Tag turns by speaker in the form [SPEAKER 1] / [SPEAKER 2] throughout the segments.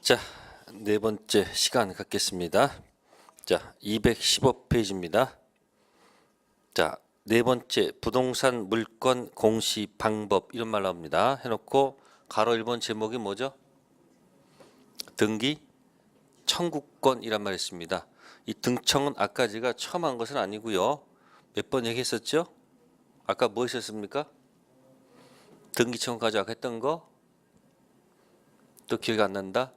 [SPEAKER 1] 자, 네 번째 시간 갖겠습니다. 자, 215페이지입니다. 자, 네 번째 부동산 물건 공시 방법 이런 말 나옵니다. 해놓고 가로 1번 제목이 뭐죠? 등기 청구권이란 말이 있습니다. 이 등청은 아까 제가 처음 한 것은 아니고요. 몇 번 얘기했었죠? 아까 뭐 있었습니까? 등기청 가져가 했던 거? 또 기억이 안 난다?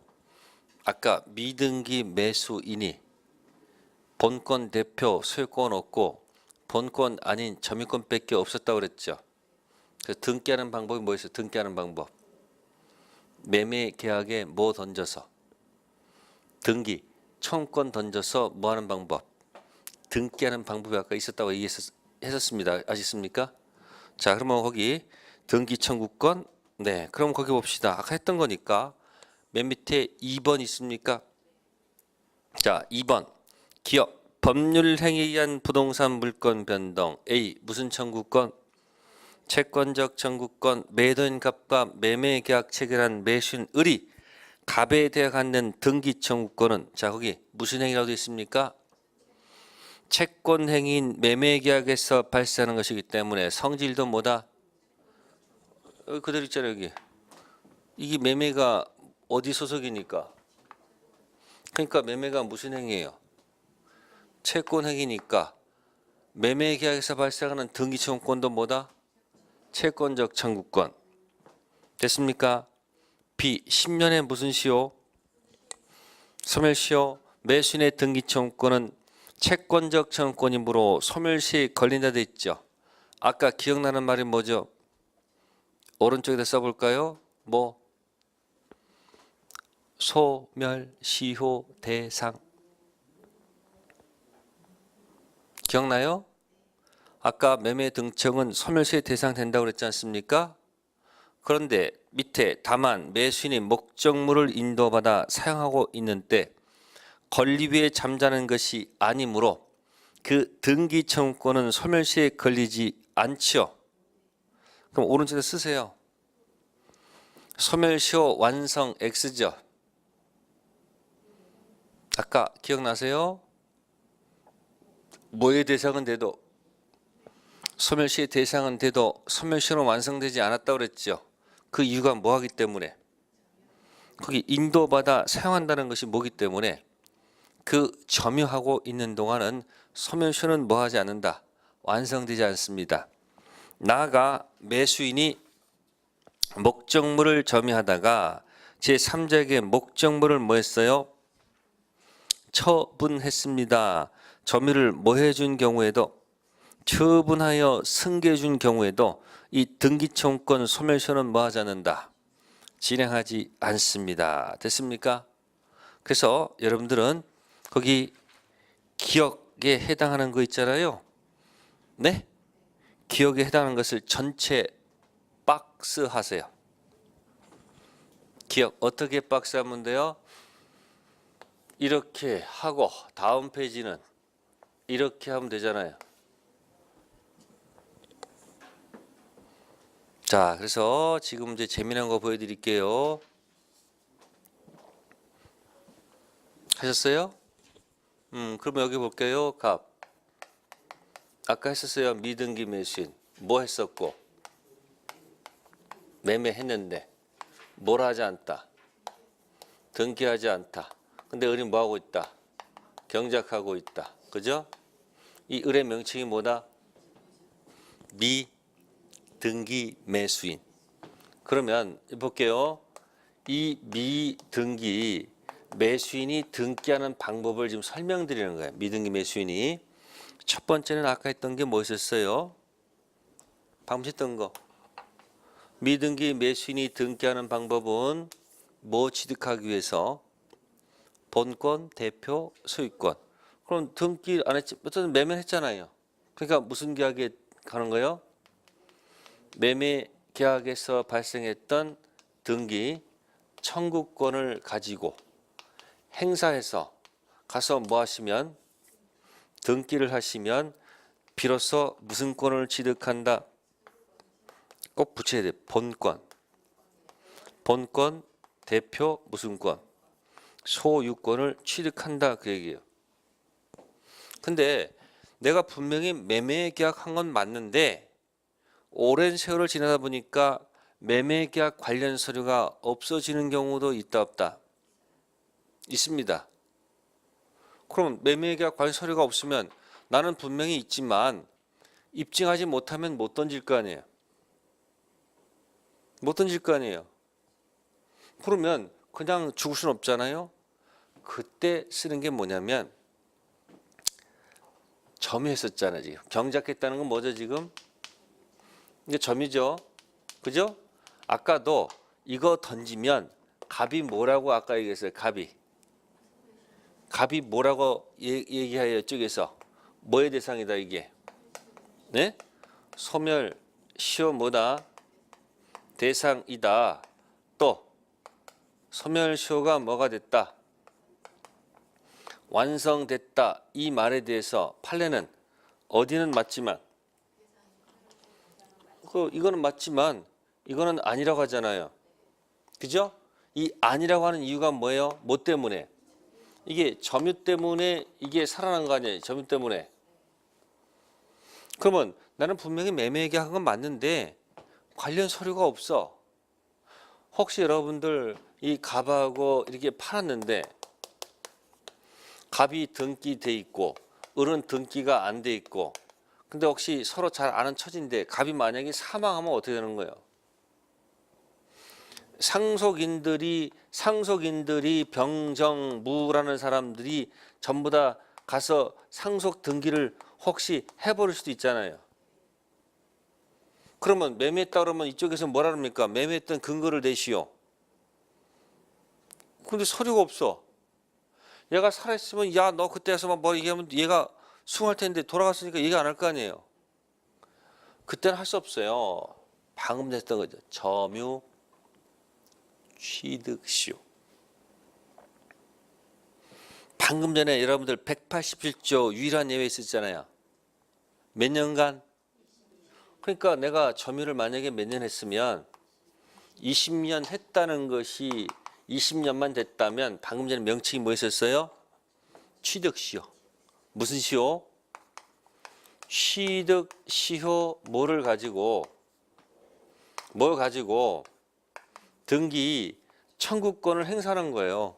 [SPEAKER 1] 아까 미등기 매수인이 본권 대표 소유권 없고 본권 아닌 점유권밖에 없었다고 그랬죠. 그래서 등기하는 방법이 뭐였어요? 등기하는 방법. 매매 계약에 뭐 던져서 등기 청구권 던져서 뭐 하는 방법. 등기하는 방법이 아까 있었다고 얘기했었습니다. 아시습니까? 자, 그러면 거기 등기 청구권. 네, 그럼 거기 봅시다. 아까 했던 거니까 맨 밑에 2번 있습니까? 자, 2번 기업 법률 행위에 의한 부동산 물권 변동. A. 무슨 청구권? 채권적 청구권. 매도인 갑과 매매 계약 체결한 매수인 을이 갑에 대해 갖는 등기 청구권은 자, 거기 무슨 행위라고 되어 있습니까? 채권 행위인 매매 계약에서 발생하는 것이기 때문에 성질도 뭐다? 여기 그대로 있잖아요. 여기 이게 매매가 어디 소속이니까? 그러니까 매매가 무슨 행위예요? 채권 행위니까 매매 계약에서 발생하는 등기 청구권도 뭐다? 채권적 청구권. 됐습니까? B. 10년에 무슨 시효? 소멸시효. 매수인의 등기 청구권은 채권적 청구권이므로 소멸시에 걸린다 돼 있죠. 아까 기억나는 말이 뭐죠? 오른쪽에다 써볼까요? 뭐? 소멸시효 대상. 기억나요? 아까 매매 등청은 소멸시효 대상 된다고 그랬지 않습니까? 그런데 밑에 다만 매수인이 목적물을 인도받아 사용하고 있는 때 권리 위에 잠자는 것이 아니므로 그 등기 청구권은 소멸시에 걸리지 않지요. 그럼 오른쪽에 쓰세요. 소멸시효 완성 X죠. 아까 기억나세요? 뭐의 대상은 돼도 소멸시의 대상은 돼도 소멸시효는 완성되지 않았다고 그랬죠. 그 이유가 뭐하기 때문에? 거기 인도받아 사용한다는 것이 뭐기 때문에 그 점유하고 있는 동안은 소멸시효는 뭐하지 않는다. 완성되지 않습니다. 나아가 매수인이 목적물을 점유하다가 제3자에게 목적물을 뭐 했어요? 처분했습니다. 점유를 뭐 해준 경우에도 처분하여 승계해준 경우에도 이 등기청구권 소멸시효는 뭐 하지 않는다. 진행하지 않습니다. 됐습니까? 그래서 여러분들은 거기 기억에 해당하는 거 있잖아요. 네? 기억에 해당하는 것을 전체 박스 하세요. 기억 어떻게 박스 하면 돼요? 이렇게 하고 다음 페이지는 이렇게 하면 되잖아요. 자, 그래서 지금 이제 재미난 거 보여드릴게요. 하셨어요? 그럼 여기 볼게요. 갑. 아까 했었어요. 미등기 매수인. 뭐 했었고? 매매했는데 뭘 하지 않다. 등기하지 않다. 근데 을이 뭐 하고 있다? 경작하고 있다. 그죠? 이 을의 명칭이 뭐다? 미등기 매수인. 그러면 볼게요. 이 미등기 매수인이 등기하는 방법을 지금 설명드리는 거예요. 미등기 매수인이. 첫 번째는 아까 했던 게 뭐였었어요? 방금 했던 거. 미등기 매수인이 등기하는 방법은 뭐 취득하기 위해서? 본권, 대표, 소유권. 그럼 등기 안 했지? 어쨌든 매매했잖아요. 그러니까 무슨 계약에 가는 거예요? 매매 계약에서 발생했던 등기 청구권을 가지고 행사해서 가서 뭐 하시면 등기를 하시면 비로소 무슨 권을 취득한다? 꼭 붙여야 돼. 본권, 대표, 무슨 권. 소유권을 취득한다 그 얘기예요. 근데 내가 분명히 매매 계약한 건 맞는데 오랜 세월을 지나다 보니까 매매 계약 관련 서류가 없어지는 경우도 있다 없다? 있습니다. 그럼 매매 계약 관련 서류가 없으면 나는 분명히 있지만 입증하지 못하면 못 던질 거 아니에요. 못 던질 거 아니에요. 그러면 그냥 죽을 수는 없잖아요. 그때 쓰는 게 뭐냐면 점유했었잖아요. 지금 경작했다는 건 뭐죠 지금? 이게 점이죠. 그죠? 아까도 이거 던지면 갑이 뭐라고 아까 얘기했어요. 갑이 뭐라고 얘기해요. 이쪽에서 뭐의 대상이다 이게? 네? 소멸 시효 뭐다? 대상이다. 또 소멸 시효가 뭐가 됐다? 완성됐다. 이 말에 대해서 판례는 어디는 맞지만 이거는 맞지만 이거는 아니라고 하잖아요. 그죠? 이 아니라고 하는 이유가 뭐예요? 뭐 때문에? 이게 점유 때문에 이게 살아난 거 아니에요? 점유 때문에. 그러면 나는 분명히 매매 계약한 건 맞는데 관련 서류가 없어. 혹시 여러분들 이 갑하고 이렇게 팔았는데 갑이 등기돼 있고 을은 등기가 안 돼 있고 근데 혹시 서로 잘 아는 처지인데 갑이 만약에 사망하면 어떻게 되는 거예요? 상속인들이 병정무라는 사람들이 전부 다 가서 상속 등기를 혹시 해버릴 수도 있잖아요. 그러면 매매했다 그러면 이쪽에서 뭐라 합니까? 매매했던 근거를 내시오. 근데 서류가 없어. 얘가 살아있으면 야 너 그때 와서 막 뭐 얘기하면 얘가 수긍할 텐데 돌아갔으니까 얘기 안 할 거 아니에요. 그때는 할 수 없어요. 방금 했던 거죠. 점유 취득시효. 방금 전에 여러분들 187조 유일한 예외 있었잖아요. 몇 년간? 그러니까 내가 점유를 만약에 몇 년 했으면 20년 했다는 것이 20년만 됐다면 방금 전에 명칭이 뭐 있었어요? 취득시효. 무슨 시효? 취득시효 뭘 가지고 등기 청구권을 행사하는 거예요.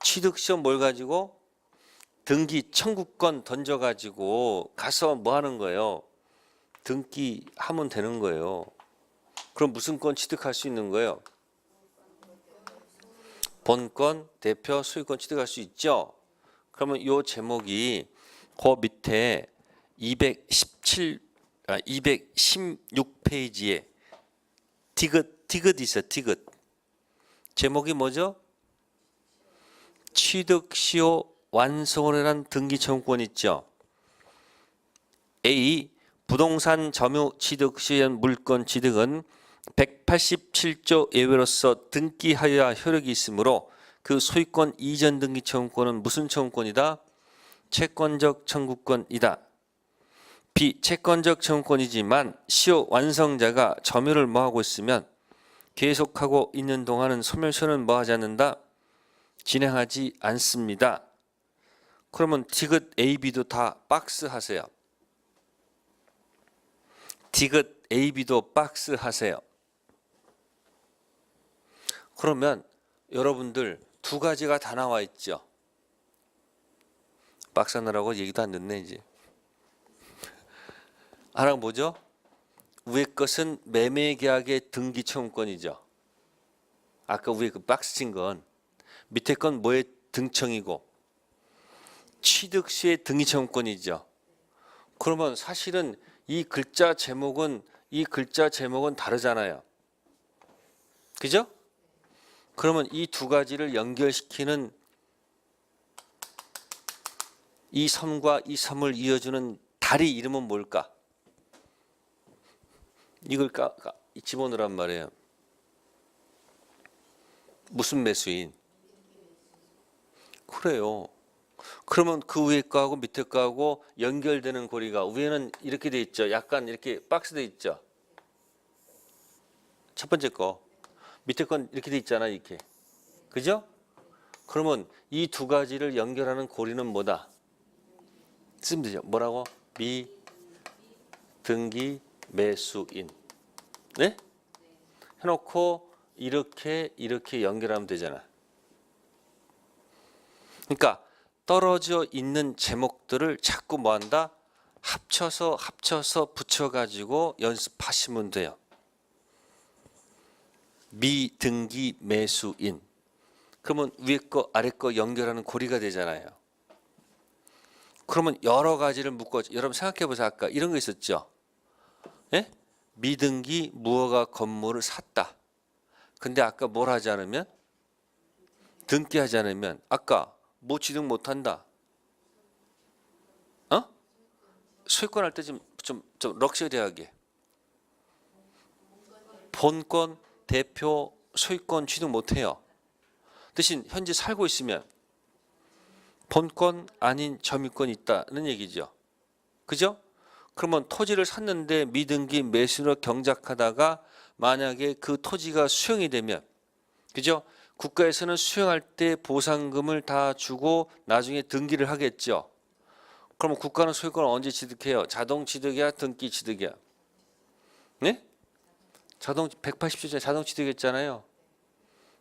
[SPEAKER 1] 취득시효 뭘 가지고 등기 청구권 던져가지고 가서 뭐 하는 거예요? 등기하면 되는 거예요. 그럼 무슨 권 취득할 수 있는 거예요? 본권, 대표, 소유권 취득할 수 있죠. 그러면 이 제목이 그 밑에 216페이지에 디귿 있어요. 디귿. 제목이 뭐죠? 취득시효 완성을 해란 등기청구권 있죠. A. 부동산 점유 취득시효 물권 취득은 187조 예외로서 등기하여야 효력이 있으므로 그 소유권 이전 등기 청구권은 무슨 청구권이다? 채권적 청구권이다. B. 채권적 청구권이지만 시효 완성자가 점유를 뭐하고 있으면 계속하고 있는 동안은 소멸시효는 뭐하지 않는다? 진행하지 않습니다. 그러면 디귿 A, B도 다 박스 하세요. 디귿 A, B도 박스 하세요. 그러면 여러분들 두 가지가 다 나와 있죠. 박스 하느라고 얘기도 안 듣네 이제. 하나가 뭐죠? 위에 것은 매매계약의 등기 청구권이죠. 아까 위에 그 박스 친 건 밑에 건 뭐의 등청이고 취득시의 등기 청구권이죠. 그러면 사실은 이 글자 제목은 다르잖아요. 그죠? 그러면 이 두 가지를 연결시키는 이 섬과 이 섬을 이어주는 다리 이름은 뭘까? 이걸 집어넣으란 말이에요. 무슨 매수인? 그래요. 그러면 그 위에 거하고 밑에 거하고 연결되는 고리가 위에는 이렇게 돼 있죠. 약간 이렇게 박스 돼 있죠. 첫 번째 거. 밑에 건 이렇게 돼 있잖아, 이렇게. 그죠? 그러면 이 두 가지를 연결하는 고리는 뭐다? 쓰면 되죠. 뭐라고? 미등기 매수인. 네? 해놓고 이렇게 연결하면 되잖아. 그러니까 떨어져 있는 제목들을 자꾸 뭐한다? 합쳐서 붙여가지고 연습하시면 돼요. 미등기 매수인. 그러면 위에 거 아래 거 연결하는 고리가 되잖아요. 그러면 여러 가지를 묶어. 여러분 생각해 보세요. 아까 이런 거 있었죠. 예? 미등기 무허가 건물을 샀다. 근데 아까 뭘 하지 않으면? 등기하지 않으면 아까 뭐 취득 못한다. 어? 소유권 할 때 좀 럭셔리하게. 본권, 대표, 소유권 취득 못해요. 대신 현재 살고 있으면 본권 아닌 점유권이 있다는 얘기죠. 그죠? 그러면 토지를 샀는데 미등기 매수로 경작하다가 만약에 그 토지가 수용이 되면, 그죠? 국가에서는 수용할 때 보상금을 다 주고 나중에 등기를 하겠죠. 그러면 국가는 소유권을 언제 취득해요? 자동 취득이야, 등기 취득이야? 네? 180조짜리 자동 취득했잖아요.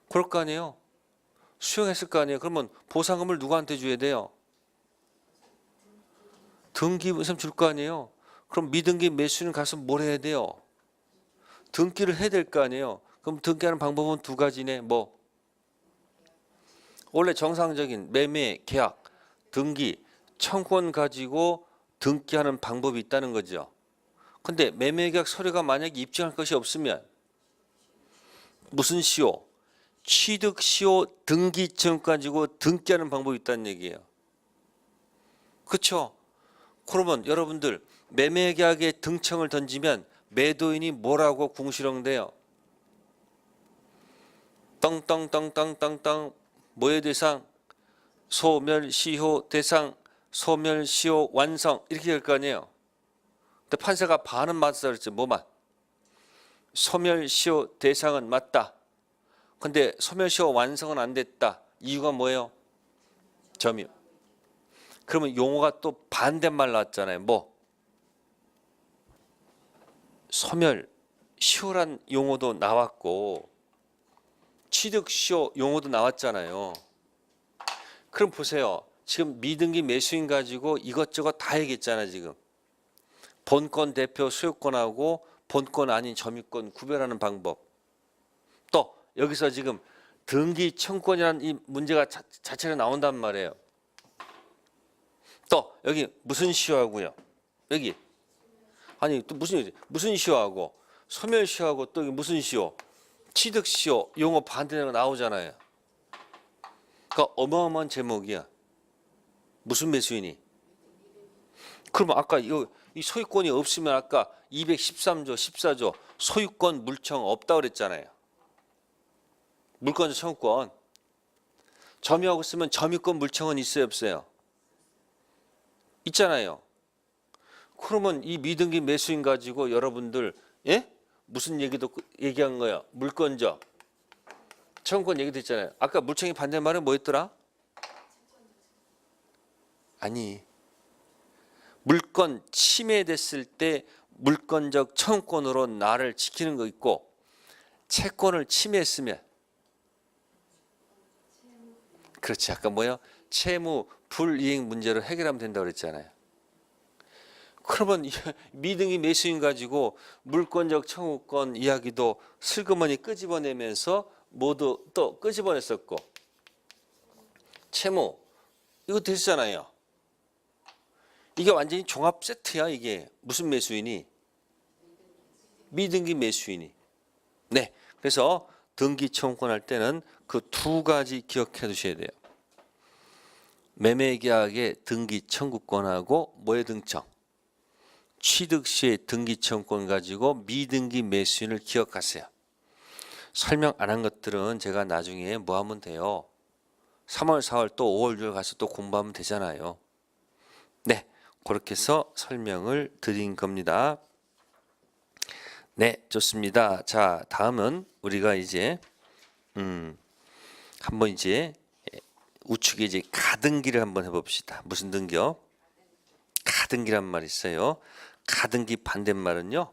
[SPEAKER 1] 그럴 거 아니에요. 수용했을 거 아니에요. 그러면 보상금을 누구한테 줘야 돼요? 등기부에서 줄 거 아니에요. 그럼 미등기 매수인 가서 뭘 해야 돼요? 등기를 해야 될 거 아니에요. 그럼 등기하는 방법은 두 가지네. 뭐? 원래 정상적인 매매, 계약, 등기, 청구권 가지고 등기하는 방법이 있다는 거죠. 근데 매매 계약 서류가 만약에 입증할 것이 없으면 무슨 시효? 취득 시효 등기증 가지고 등기하는 방법이 있다는 얘기예요. 그렇죠? 그러면 여러분들 매매 계약에 등청을 던지면 매도인이 뭐라고 궁시렁대요? 땅땅땅땅땅땅 뭐의 대상? 소멸시효 대상, 소멸시효 완성 이렇게 될 거 아니에요. 근데 판사가 반은 맞다 그랬죠. 뭐만? 소멸시효 대상은 맞다. 근데 소멸시효 완성은 안 됐다. 이유가 뭐예요? 점유. 그러면 용어가 또 반대말 나왔잖아요. 뭐? 소멸시효란 용어도 나왔고 취득시효 용어도 나왔잖아요. 그럼 보세요. 지금 미등기 매수인 가지고 이것저것 다 얘기했잖아요. 지금 본권 대표 소유권하고 본권 아닌 점유권 구별하는 방법. 또 여기서 지금 등기 청구권이라는 이 문제가 자체로 나온단 말이에요. 또 여기 무슨 시효하고요? 여기 아니 또 무슨 시효하고 소멸시효하고 또 여기 무슨 시효? 취득시효 용어 반대로 나오잖아요. 그러니까 어마어마한 제목이야. 무슨 매수인이? 그러면 아까 이 소유권이 없으면 아까 213조 14조 소유권 물청 없다 그랬잖아요. 물권자 청구권. 점유하고 쓰면 점유권 물청은 있어요 없어요? 있잖아요. 그러면 이 미등기 매수인 가지고 여러분들 예? 무슨 얘기한 거야? 물권자 청구권 얘기도 있잖아요. 아까 물청이 반대말은 뭐였더라? 아니 물권 침해됐을 때 물권적 청구권으로 나를 지키는 거 있고 채권을 침해했으면 그렇지 아까 뭐야? 채무 불이행 문제로 해결하면 된다고 그랬잖아요. 그러면 미등기 매수인 가지고 물권적 청구권 이야기도 슬그머니 끄집어내면서 모두 또 끄집어냈었고 채무 이거 됐잖아요. 이게 완전히 종합 세트야. 이게 무슨 매수인이? 미등기 매수인이. 네, 그래서 등기 청구권 할 때는 그 두 가지 기억해 두셔야 돼요. 매매계약의 등기 청구권하고 뭐의 등청? 취득 시의 등기 청구권 가지고 미등기 매수인을 기억하세요. 설명 안 한 것들은 제가 나중에 뭐 하면 돼요? 3월, 4월 또 5월, 6월 가서 또 공부하면 되잖아요. 네, 그렇게 해서 설명을 드린 겁니다. 네, 좋습니다. 자, 다음은 우리가 이제 한번 이제 우측에 이제 가등기를 한번 해봅시다. 무슨 등기요? 가등기란 말이 있어요. 가등기 반대말은요,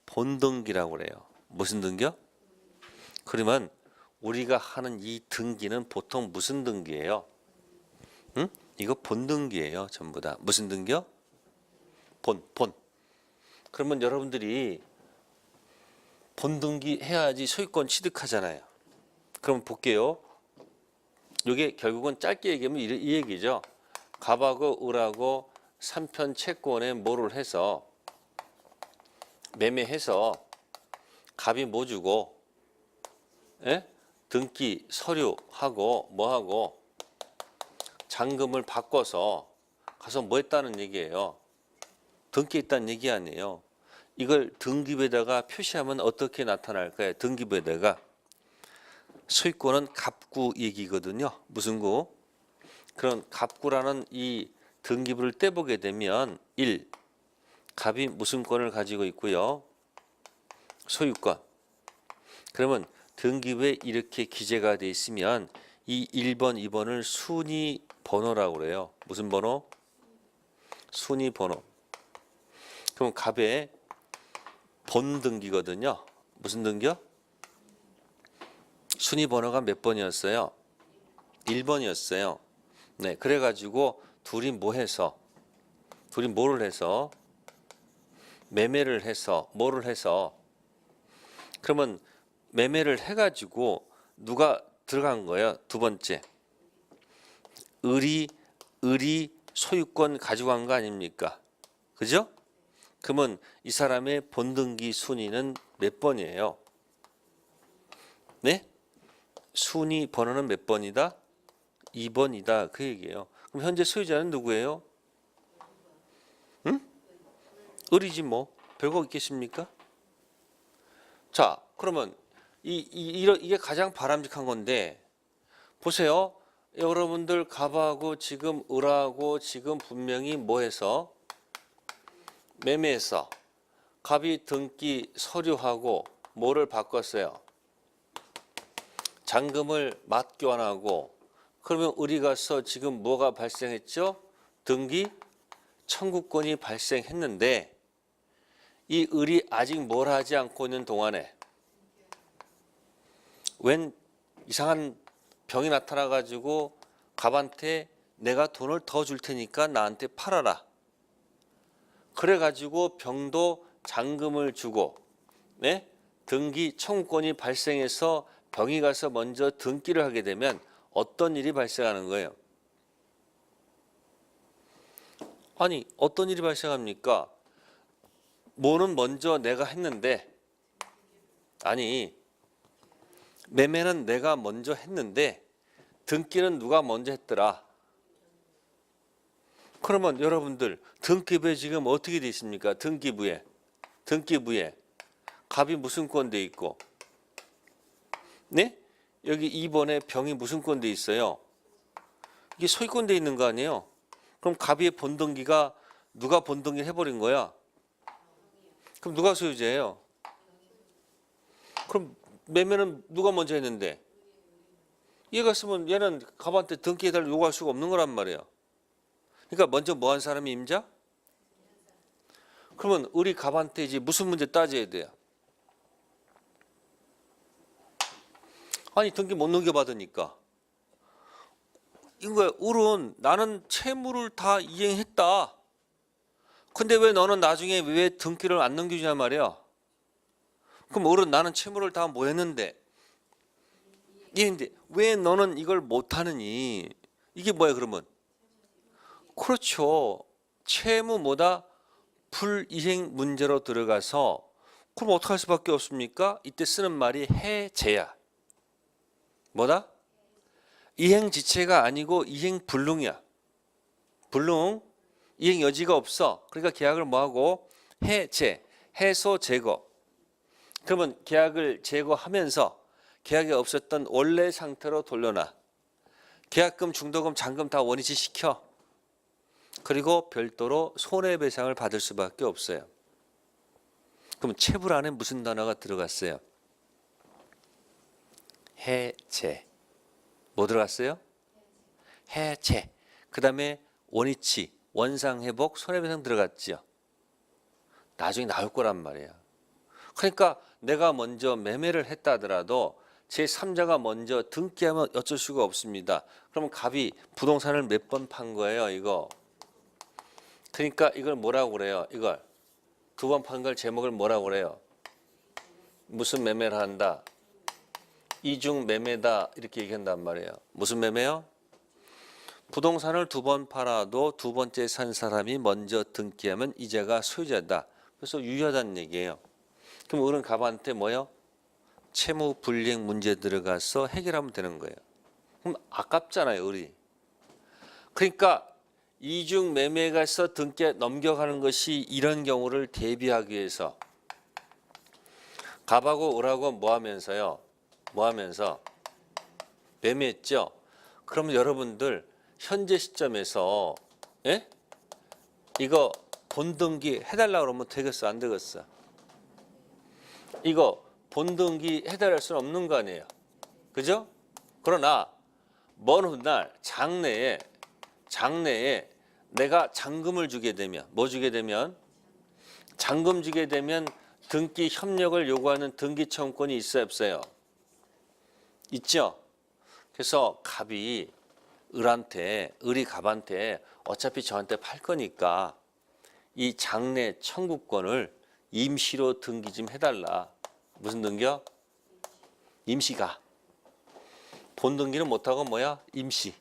[SPEAKER 1] 본등기라고 그래요. 무슨 등기요? 그러면 우리가 하는 이 등기는 보통 무슨 등기예요? 응? 이거 본등기예요. 전부 다. 무슨 등기요? 본. 그러면 여러분들이 본등기 해야지 소유권 취득하잖아요. 그럼 볼게요. 이게 결국은 짧게 얘기하면 이 얘기죠. 갑하고 을하고 3편 채권에 뭐를 해서 매매해서 갑이 뭐 주고, 예? 등기 서류하고 뭐하고 잔금을 바꿔서 가서 뭐 했다는 얘기예요. 등기했다는 얘기 아니에요. 이걸 등기부에다가 표시하면 어떻게 나타날까요? 등기부에다가 소유권은 갑구 얘기거든요. 무슨 구? 그런 갑구라는 이 등기부를 떼보게 되면 1. 갑이 무슨 권을 가지고 있고요. 소유권. 그러면 등기부에 이렇게 기재가 돼 있으면 이 1번, 2번을 순위 번호라고 그래요. 무슨 번호? 순위 번호. 그럼 갑의 본등기거든요. 무슨 등기요? 순위 번호가 몇 번이었어요? 1번이었어요. 네, 그래가지고 둘이 뭐를 해서 매매를 해서 뭐를 해서 그러면 매매를 해가지고 누가 들어간 거예요? 두 번째, 을이 소유권 가져간 거 아닙니까? 그죠? 그러면 이 사람의 본등기 순위는 몇 번이에요? 네? 순위 번호는 몇 번이다? 2번이다. 그 얘기예요. 그럼 현재 소유자는 누구예요? 응? 을이지 뭐. 별거 있겠습니까? 자, 그러면 이게 가장 바람직한 건데 보세요. 여러분들 갑하고 지금 을하고 지금 분명히 뭐해서 매매해서 갑이 등기 서류하고 뭐를 바꿨어요? 잔금을 맞교환하고 그러면 을이 가서 지금 뭐가 발생했죠? 등기 청구권이 발생했는데 이 을이 아직 뭘 하지 않고 있는 동안에 웬 이상한 병이 나타나 가지고 갑한테 내가 돈을 더 줄 테니까 나한테 팔아라. 그래 가지고 병도 잔금을 주고 네? 등기 청구권이 발생해서 병이 가서 먼저 등기를 하게 되면 어떤 일이 발생하는 거예요? 아니, 어떤 일이 발생합니까? 뭐는 먼저 내가 했는데 아니, 매매는 내가 먼저 했는데 등기는 누가 먼저 했더라? 그러면 여러분들 등기부에 지금 어떻게 돼 있습니까? 등기부에 갑이 무슨 권 돼 있고 네? 여기 2번에 병이 무슨 권 돼 있어요? 이게 소유권 돼 있는 거 아니에요? 그럼 갑의 본등기가 누가 본등기를 해버린 거야? 그럼 누가 소유자예요? 그럼 매매는 누가 먼저 했는데? 얘가 쓰면 얘는 갑한테 등기해달라고 요구할 수가 없는 거란 말이에요. 그러니까 먼저 뭐 한 사람이 임자? 그러면 우리 갑한테 이제 무슨 문제 따져야 돼요? 아니 등기 못 넘겨받으니까 이거야. 을은 나는 채무를 다 이행했다. 근데 왜 너는 나중에 왜 등기를 안 넘겨주냐 말이야. 그럼 을은 나는 채무를 다 뭐 했는데 이행인데 왜 너는 이걸 못하느니. 이게 뭐야 그러면? 그렇죠. 채무 뭐다? 불이행 문제로 들어가서 그럼 어떻게 할 수밖에 없습니까? 이때 쓰는 말이 해제야. 뭐다? 이행지체가 아니고 이행불능이야. 불능, 이행 여지가 없어. 그러니까 계약을 뭐하고? 해제, 해소, 제거. 그러면 계약을 제거하면서 계약에 없었던 원래 상태로 돌려놔. 계약금, 중도금, 잔금 다 원위치 시켜. 그리고 별도로 손해배상을 받을 수밖에 없어요. 그럼 채불 안에 무슨 단어가 들어갔어요? 해제. 뭐 들어갔어요? 해체. 그다음에 원위치, 원상회복, 손해배상 들어갔죠. 나중에 나올 거란 말이에요. 그러니까 내가 먼저 매매를 했다 하더라도 제3자가 먼저 등기하면 어쩔 수가 없습니다. 그러면 갑이 부동산을 몇 번 판 거예요, 이거. 그러니까 이걸 뭐라고 그래요? 이걸 두 번 판 걸 제목을 뭐라고 그래요? 무슨 매매를 한다? 이중 매매다 이렇게 얘기한단 말이에요. 무슨 매매요? 부동산을 두 번 팔아도 두 번째 산 사람이 먼저 등기하면 이자가 소유자다. 그래서 유효하다는 얘기예요. 그럼 어른 갑한테 뭐요? 채무 불이행 문제 들어가서 해결하면 되는 거예요. 그럼 아깝잖아요, 을이. 그러니까 이중 매매가 있어 등기에 넘겨가는 것이 이런 경우를 대비하기 위해서 갑하고 을하고 뭐 하면서요? 뭐 하면서 매매했죠? 그러면 여러분들 현재 시점에서 예? 이거 본등기 해달라고 그러면 되겠어? 안 되겠어? 이거 본등기 해달할 수는 없는 거 아니에요? 그죠? 그러나 먼 훗날 장래에 내가 잔금을 주게 되면 뭐 주게 되면 잔금 주게 되면 등기 협력을 요구하는 등기 청구권이 있어요 없어요? 있죠? 그래서 갑이 을이 갑한테 어차피 저한테 팔 거니까 이 장래 청구권을 임시로 등기 좀 해달라. 무슨 등기요? 임시가. 본등기는 못하고 뭐야? 임시.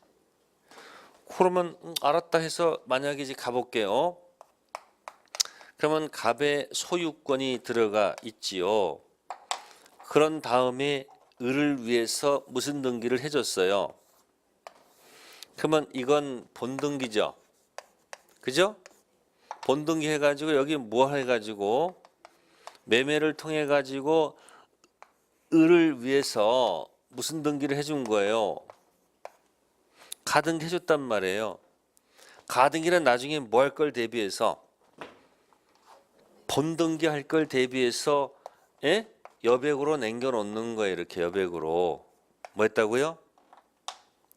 [SPEAKER 1] 그러면 알았다 해서 만약에 이제 가볼게요. 그러면 갑의 소유권이 들어가 있지요. 그런 다음에 을을 위해서 무슨 등기를 해줬어요? 그러면 이건 본등기죠. 그죠? 본등기 해가지고 여기 뭐 해가지고 매매를 통해 가지고 을을 위해서 무슨 등기를 해준 거예요? 가등기 해줬단 말이에요. 가등기는 나중에 뭐 할 걸 대비해서 본등기 할 걸 대비해서 여백으로 남겨놓는 거예요. 이렇게 여백으로. 뭐 했다고요?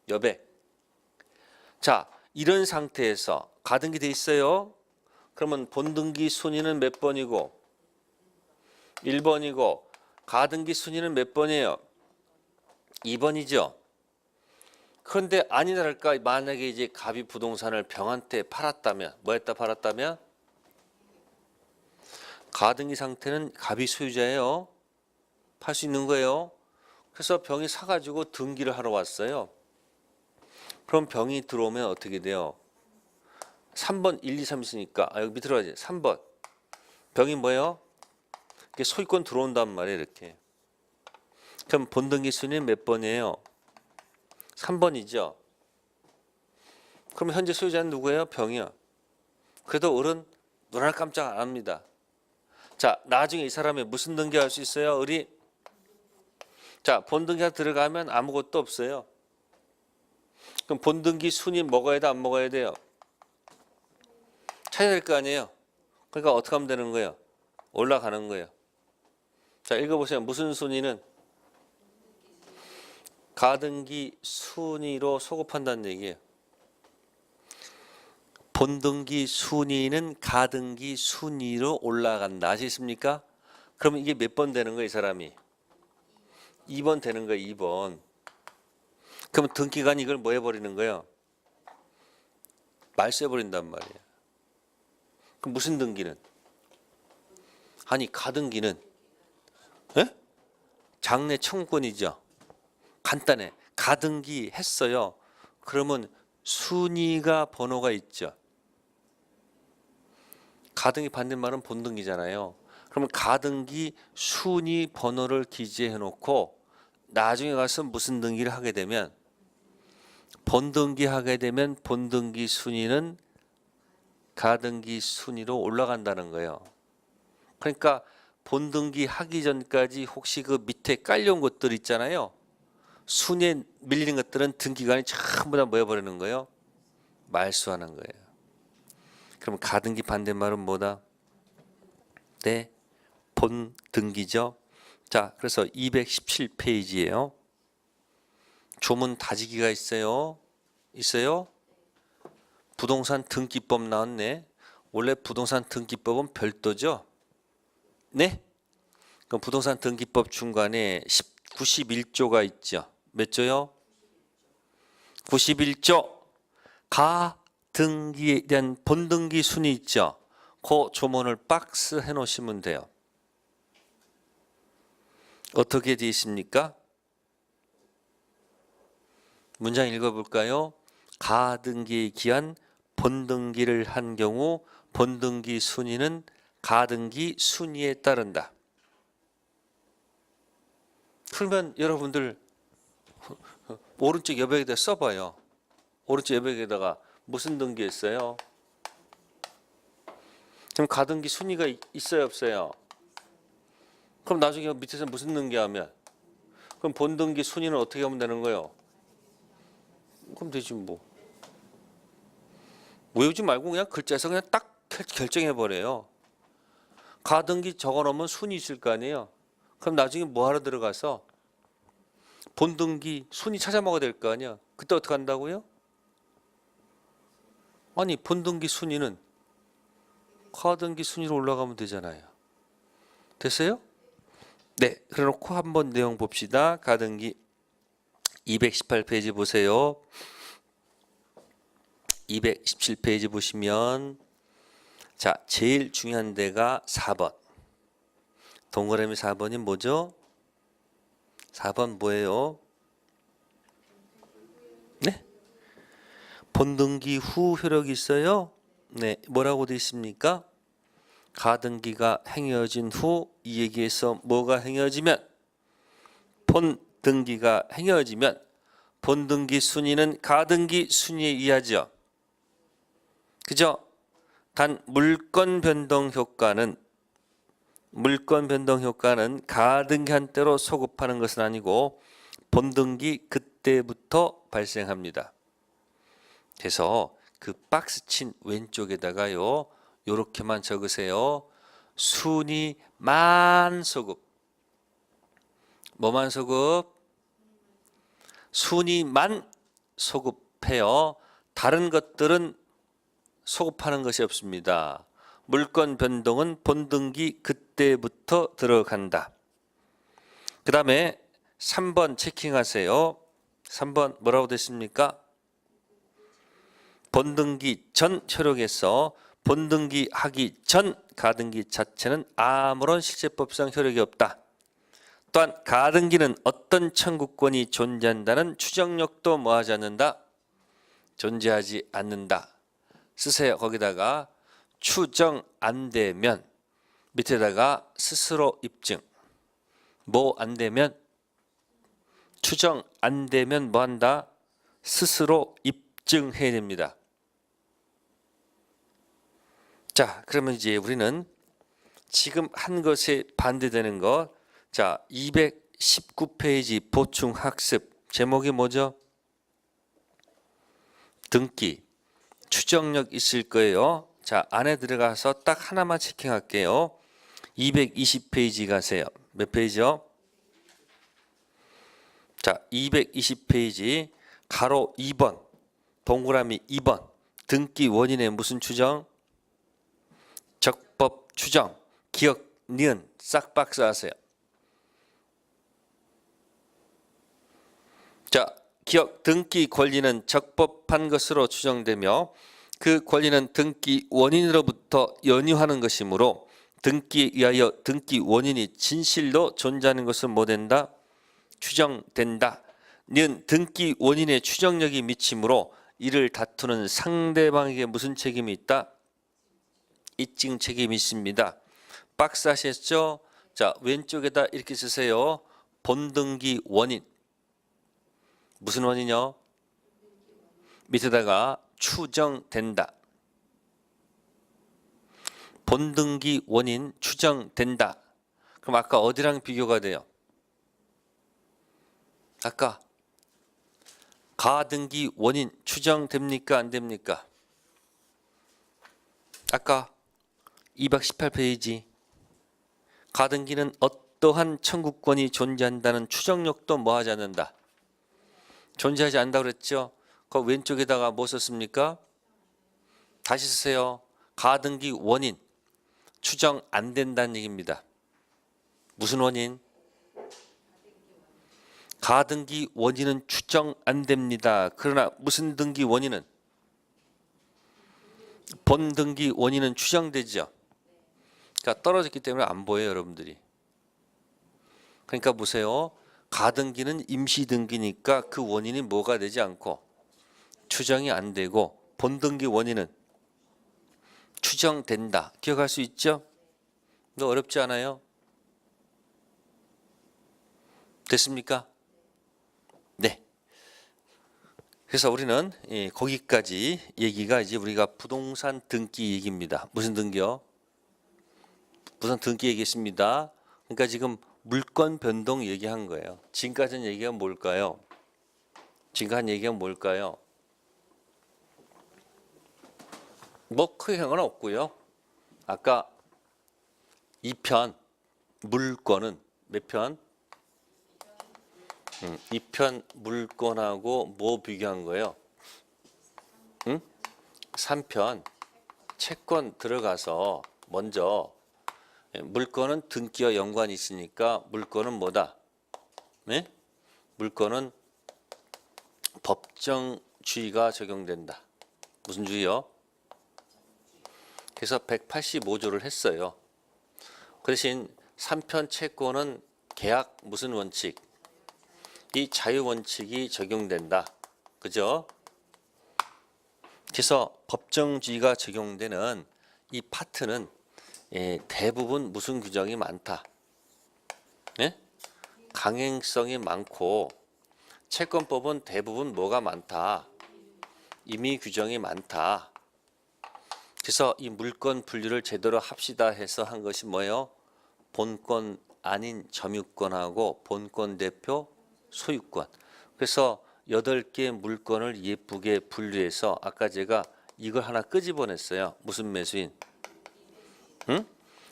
[SPEAKER 1] 여백. 자, 이런 상태에서 가등기 돼 있어요. 그러면 본등기 순위는 몇 번이고 1번이고 가등기 순위는 몇 번이에요? 2번이죠. 그런데 아니나 다를까 만약에 이제 갑이 부동산을 병한테 팔았다면 뭐 했다 팔았다면 가등기 상태는 갑이 소유자예요. 팔 수 있는 거예요. 그래서 병이 사가지고 등기를 하러 왔어요. 그럼 병이 들어오면 어떻게 돼요? 3번 1, 2, 3 있으니까 여기 밑으로 가지. 3번 병이 뭐예요? 이렇게 소유권 들어온단 말이에요. 이렇게. 그럼 본등기 순위는 몇 번이에요? 3번이죠. 그럼 현재 소유자는 누구예요? 병이요. 그래도 을은 눈알 깜짝 안 합니다. 자, 나중에 이 사람이 무슨 등기할 수 있어요? 을이. 자, 본등기가 들어가면 아무것도 없어요. 그럼 본등기 순위 먹어야 돼? 안 먹어야 돼요? 찾아야 될 거 아니에요? 그러니까 어떻게 하면 되는 거예요? 올라가는 거예요. 자, 읽어보세요. 무슨 순위는? 가등기 순위로 소급한다는 얘기예요. 본등기 순위는 가등기 순위로 올라간다. 아시겠습니까? 그러면 이게 몇 번 되는 거예요, 이 사람이? 2번 되는 거예요, 2번. 그럼 등기관이 이걸 뭐 해버리는 거예요? 말소해버린단 말이에요. 그럼 무슨 등기는? 아니, 가등기는 장래 청구권이죠. 간단해. 가등기 했어요. 그러면 순위가 번호가 있죠. 가등기 반대말은 본등기잖아요. 그러면 가등기 순위 번호를 기재해 놓고 나중에 가서 무슨 등기를 하게 되면 본등기 하게 되면 본등기 순위는 가등기 순위로 올라간다는 거예요. 그러니까 본등기 하기 전까지 혹시 그 밑에 깔려온 것들 있잖아요. 순위에 밀리는 것들은 등기관이 전부 다 모여버리는 거예요. 말소하는 거예요. 그럼 가등기 반대말은 뭐다? 네, 본등기죠. 자, 그래서 217페이지예요. 조문 다지기가 있어요. 있어요? 부동산 등기법 나왔네. 원래 부동산 등기법은 별도죠? 네? 그럼 부동산 등기법 중간에 91조가 있죠. 몇 조요? 91조. 가등기에 대한 본등기 순위 있죠. 그 조문을 박스 해 놓으시면 돼요. 어떻게 되어 있습니까? 문장 읽어볼까요? 가등기에 기한 본등기를 한 경우 본등기 순위는 가등기 순위에 따른다. 그러면 여러분들 오른쪽 여백에다 써봐요. 오른쪽 여백에다가 무슨 등기했어요? 지금 가등기 순위가 있어요, 없어요? 그럼 나중에 밑에서 무슨 등기하면? 그럼 본등기 순위는 어떻게 하면 되는 거예요? 그럼 되지 뭐. 외우지 말고 그냥 글자에서 그냥 딱 결정해버려요. 가등기 적어놓으면 순위 있을 거 아니에요. 그럼 나중에 뭐하러 들어가서 본등기 순위 찾아 먹어야 될 거 아니야. 그때 어떻게 한다고요? 아니 본등기 순위는 가등기 순위로 올라가면 되잖아요. 됐어요? 네, 그래놓고 한번 내용 봅시다. 가등기 218페이지 보세요. 217페이지 보시면 자, 제일 중요한 데가 4번. 동그라미 4번이 뭐죠? 4번 뭐예요? 네? 본등기 후 효력이 있어요? 네, 뭐라고 되어 있습니까? 가등기가 행해진 후 이 얘기에서 뭐가 행해지면 본등기가 행해지면 본등기 순위는 가등기 순위에 의하죠. 그죠? 단 물권 변동 효과는 가등기 한때로 소급하는 것은 아니고 본등기 그때부터 발생합니다. 그래서 그 박스 친 왼쪽에다가요. 요렇게만 적으세요. 순위만 소급. 뭐만 소급? 순위만 소급해요. 다른 것들은 소급하는 것이 없습니다. 물권 변동은 본등기 그때부터 들어간다. 그 다음에 3번 체킹하세요. 3번 뭐라고 됐습니까? 본등기 전 효력에서 본등기 하기 전 가등기 자체는 아무런 실제법상 효력이 없다. 또한 가등기는 어떤 청구권이 존재한다는 추정력도 뭐하지 않는다? 존재하지 않는다. 쓰세요. 거기다가 추정 안 되면 밑에다가 스스로 입증. 뭐 안 되면? 추정 안 되면 뭐 한다? 스스로 입증해야 됩니다. 자, 그러면 이제 우리는 지금 한 것에 반대되는 것. 자, 219페이지 보충 학습. 제목이 뭐죠? 등기. 추정력 있을 거예요. 자, 안에 들어가서 딱 하나만 체킹할게요. 220페이지 가세요. 몇 페이지요? 자, 220페이지 가로 2번 동그라미 2번 등기 원인의 무슨 추정? 적법 추정. 기억, 니은 싹 박스 하세요. 자, 기억 등기 권리는 적법한 것으로 추정되며 그 권리는 등기 원인으로부터 연유하는 것이므로 등기에 의하여 등기 원인이 진실로 존재하는 것은 뭐 된다? 추정된다. 는 등기 원인의 추정력이 미치므로 이를 다투는 상대방에게 무슨 책임이 있다? 입증 책임이 있습니다. 박스 하셨죠? 자, 왼쪽에다 이렇게 쓰세요. 본등기 원인. 무슨 원인이요? 밑에다가 추정된다. 본등기 원인 추정된다. 그럼 아까 어디랑 비교가 돼요? 아까 가등기 원인 추정됩니까? 안 됩니까? 아까 218페이지 가등기는 어떠한 청구권이 존재한다는 추정력도 뭐하지 않는다. 존재하지 않는다고 그랬죠. 그 왼쪽에다가 뭐 썼습니까? 다시 쓰세요. 가등기 원인 추정 안 된다는 얘기입니다. 무슨 원인? 가등기 원인은 추정 안 됩니다. 그러나 무슨 등기 원인은? 본등기 원인은 추정되죠. 그러니까 떨어졌기 때문에 안 보여요, 여러분들이. 그러니까 보세요. 가등기는 임시등기니까 그 원인이 뭐가 되지 않고 추정이 안 되고, 본등기 원인은 추정된다. 기억할 수 있죠? 이거 어렵지 않아요? 됐습니까? 네. 그래서 우리는 거기까지 얘기가 이제 우리가 부동산 등기 얘기입니다. 무슨 등기요? 부동산 등기 얘기했습니다. 그러니까 지금 물권 변동 얘기한 거예요. 지금까지 한 얘기가 뭘까요? 지금 한 얘기가 뭘까요? 뭐 크게 상관 없고요. 아까 2편 물권은 몇 편? 2편 물권하고 뭐 비교한 거예요? 3편 채권 들어가서 먼저 물권은 등기와 연관이 있으니까 물권은 뭐다? 네? 물권은 법정주의가 적용된다. 무슨 주의요? 그래서 185조를 했어요. 그 대신 3편 채권은 계약 무슨 원칙? 이 자유원칙이 적용된다. 그죠? 그래서 법정주의가 적용되는 이 파트는 대부분 무슨 규정이 많다? 네? 강행성이 많고, 채권법은 대부분 뭐가 많다? 임의 규정이 많다. 그래서 이 물권 분류를 제대로 합시다 해서 한 것이 뭐예요? 본권 아닌 점유권하고 본권 대표 소유권. 그래서 8개 물권을 예쁘게 분류해서 아까 제가 이걸 하나 끄집어냈어요. 무슨 매수인? 응?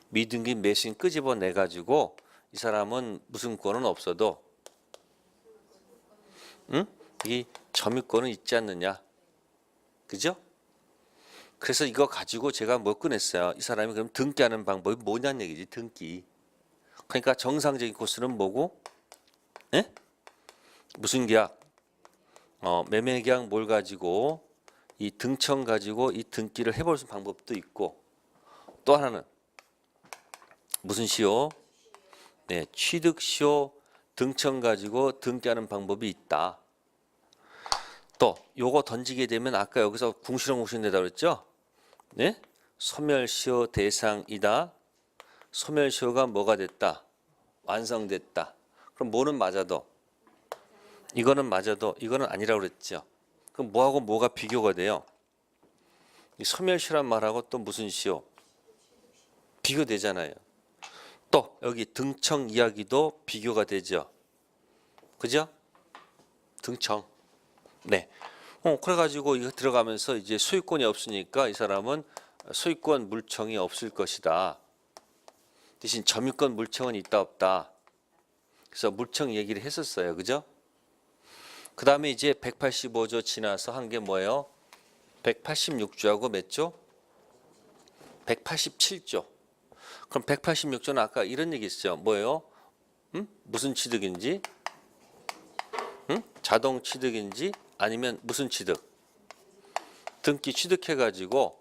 [SPEAKER 1] 미등기 매수인 끄집어내 가지고 이 사람은 무슨 권은 없어도 응? 이 점유권은 있지 않느냐. 그죠? 그래서 이거 가지고 제가 뭐 꺼냈어요. 이 사람이 그럼 등기하는 방법이 뭐냐는 얘기지. 등기. 그러니까 정상적인 코스는 뭐고? 예? 무슨 계약? 매매 계약 뭘 가지고 이 등청 가지고 이 등기를 해볼 수 있는 방법도 있고, 또 하나는 무슨 시효? 네, 취득시효 등청 가지고 등기하는 방법이 있다. 또 요거 던지게 되면 아까 여기서 궁시렁궁시렁 내다 그랬죠? 네? 소멸시효 대상이다. 소멸시효가 뭐가 됐다? 완성됐다. 그럼 뭐는 맞아도? 이거는 맞아도 이거는 아니라고 그랬죠. 그럼 뭐하고 뭐가 비교가 돼요? 이 소멸시효란 말하고 또 무슨 시효? 비교되잖아요. 또 여기 등청 이야기도 비교가 되죠. 그죠? 등청. 네. 그래가지고 이거 들어가면서 이제 소유권이 없으니까 이 사람은 소유권 물청이 없을 것이다. 대신 점유권 물청은 있다 없다. 그래서 물청 얘기를 했었어요. 그죠? 그 다음에 이제 185조 지나서 한 게 뭐예요? 186조하고 몇 조? 187조. 그럼 186조는 아까 이런 얘기 있어요. 뭐예요? 무슨 취득인지? 자동 취득인지 아니면 무슨 취득? 등기 취득해가지고,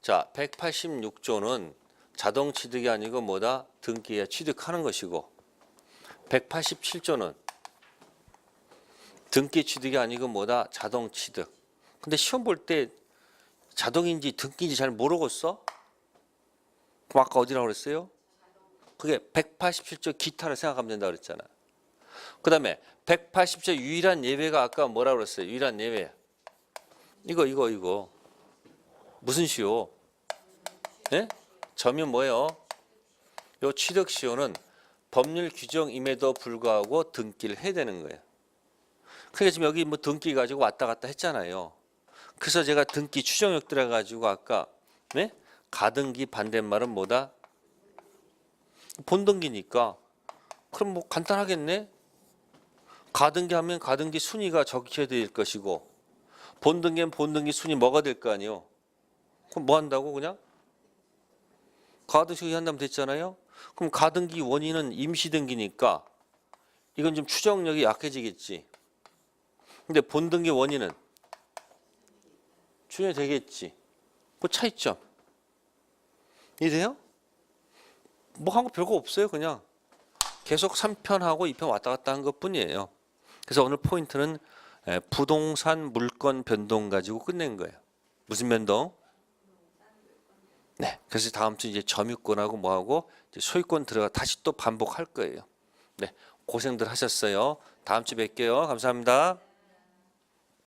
[SPEAKER 1] 자 186조는 자동 취득이 아니고 뭐다? 등기에 취득하는 것이고, 187조는 등기 취득이 아니고 뭐다? 자동 취득. 근데 시험 볼 때 자동인지 등기인지 잘 모르겠어? 그럼 아까 어디라고 그랬어요? 그게 187조 기타를 생각하면 된다고 그랬잖아. 그 다음에 180조 유일한 예외가 아까 뭐라고 그랬어요? 유일한 예외. 이거. 무슨 시효? 네? 점이 뭐예요? 요 취득 시효는 법률 규정임에도 불구하고 등기를 해야 되는 거예요. 그러니까 지금 여기 뭐 등기 가지고 왔다 갔다 했잖아요. 그래서 제가 등기 추정력 들어가지고 아까 네? 가등기 반대말은 뭐다? 본등기니까. 그럼 뭐 간단하겠네? 가등기 하면 가등기 순위가 적혀야 될 것이고, 본등기엔 본등기 순위 뭐가 될 거 아니에요? 그럼 뭐 한다고 그냥? 가등기 한다면 됐잖아요. 그럼 가등기 원인은 임시등기니까 이건 좀 추정력이 약해지겠지. 근데 본등기 원인은 추정이 되겠지. 그 차이점. 이해돼요? 뭐 한 거 별거 없어요. 그냥 계속 3편하고 2편 왔다 갔다 한 것뿐이에요. 그래서 오늘 포인트는 부동산 물건 변동 가지고 끝낸 거예요. 무슨 변동? 네. 그래서 다음 주 이제 점유권하고 뭐하고 이제 소유권 들어가 다시 또 반복할 거예요. 네. 고생들 하셨어요. 다음 주 뵐게요. 감사합니다.